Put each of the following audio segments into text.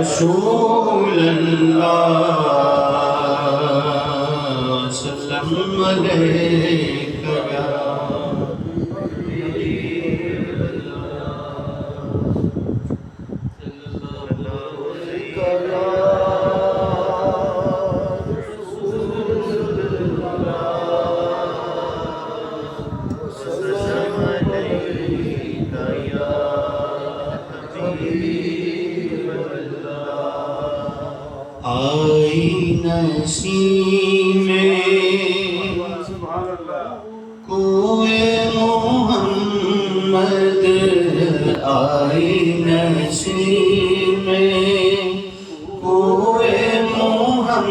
رسول اللہ سلام علیکہ یا آئی نسیم کوئے محمد آئی نسیم کوئے محمد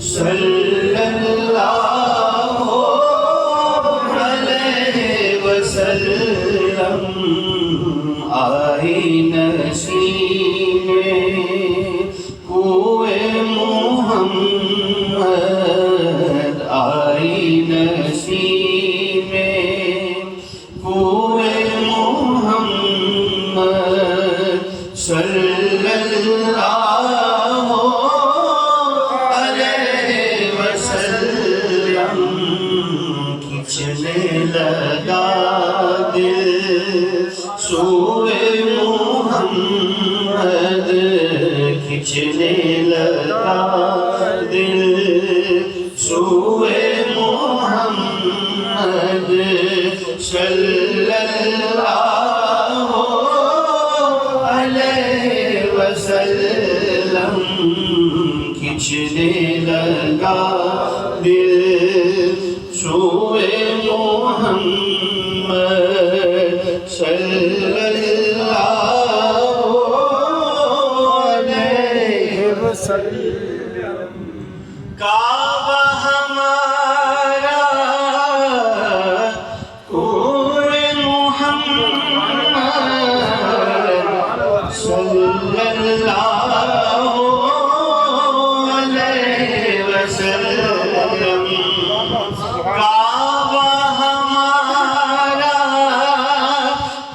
صلی اللہ علیہ وسلم آئی نسیم کوئے محمد آئی نسیم کوئے محمد صلی اللہ علیہ وسلم کھنچنے لگا دل سوئے محمد کھنچنے لگا دل سوئے محمد صلی اللہ علیہ وسلم کھنچنے لگا دل سوئے محمد صلی کعبہ ہمارا کوئے محمد صلی اللہ علیہ وسلم کعبہ ہمارا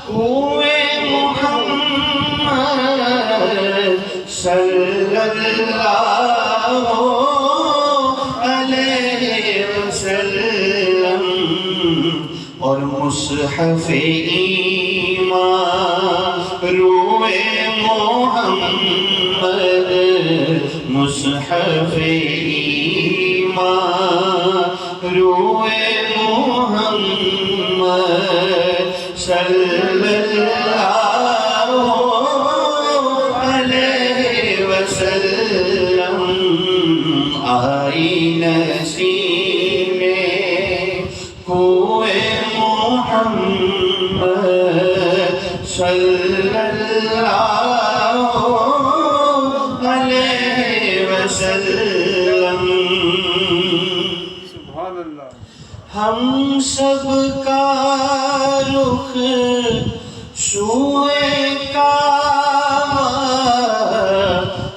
کوئے محمد صلی اللہ علیہ وسلم اور مصحف ایمان روئے محمد مصحف ایمان روئے محمد صلی اللہ علیہ وسلم آئی نسیم کوئے محمد صلی اللہ علیہ وسلم سبحان اللہ ہم سب کا رخ سوئے کعبہ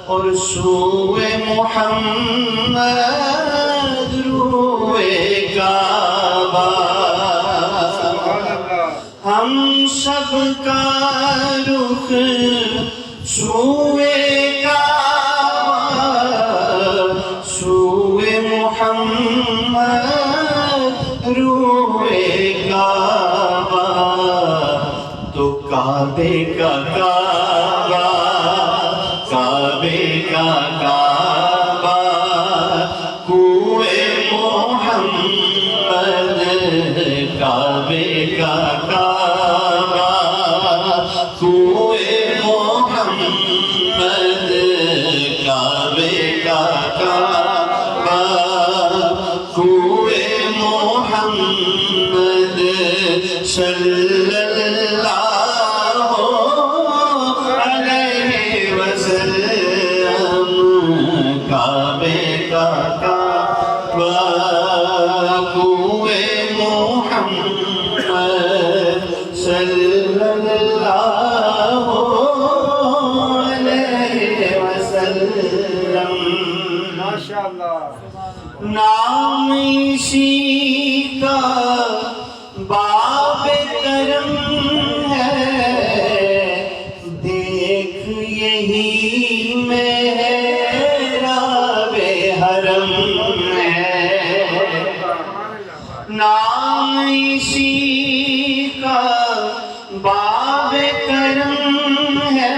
اور سوئے محمد روئے کعبہ ہم سب کا رخ سوئے کعبہ سوئے محمد روئے کعبہ تو کعبے کا کعبہ کعبے کا کعبہ کوئے محمد کعبے کا کعبہ کوئے محمد کعبے کا کعبہ کوئے محمد صلی اللہ علیہ وسلم کعبے کا کعبہ کوئے محمد صلی اللہ علیہ وسلم ماشاءاللہ نام اسی کا باب کرم ہے دیکھ کرم ہے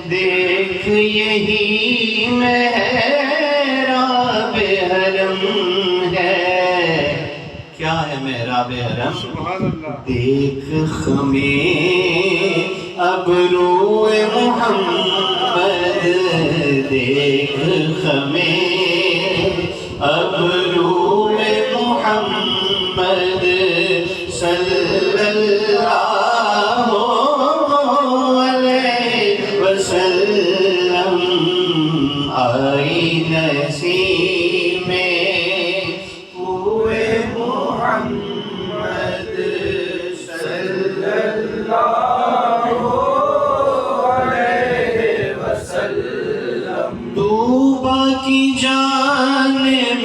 دیکھ یہی محراب حرم ہے کیا ہے محراب حرم سبحان اللہ دیکھ خمیں ابرو محمد دیکھ خمیں ابرو محمد صلی اللہ علیہ وسلم آئی نسیم ہوئے محمد صلی اللہ علیہ وسلم طوبہ کی جانب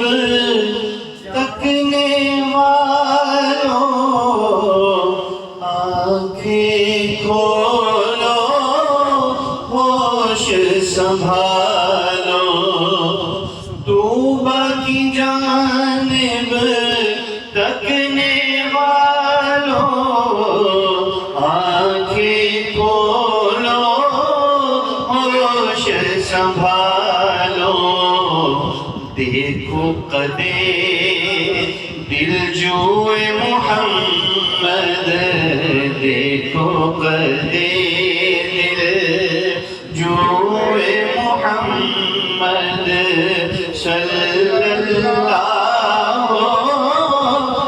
تکنے والوں آنکھیں کھولو ہوش سنبھالو طوبہ کی جانب تکنے والوں آنکھیں کھولو ہوش سنبھالو دیکھو قدے دل جوئے محمد دیکھو قدے دل جوئے محمد صلی اللہ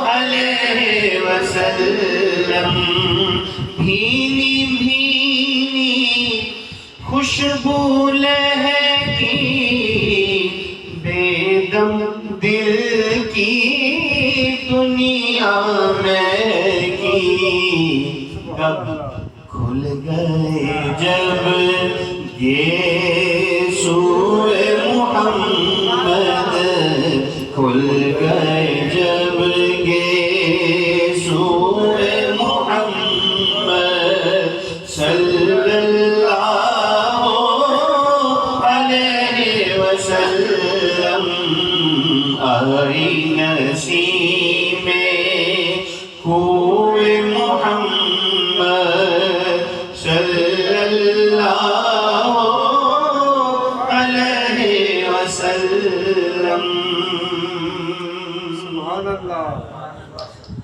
علیہ وسلم بھینی بھینی خوشبو لہکی بے دم دل کی دنیا میں کی کب کھل گئے جب یہ سوئے محمد کھل گئے جب یہ سوئے محمد صلی اللہ علیہ وسلم آئی نسیم ہوئے محمد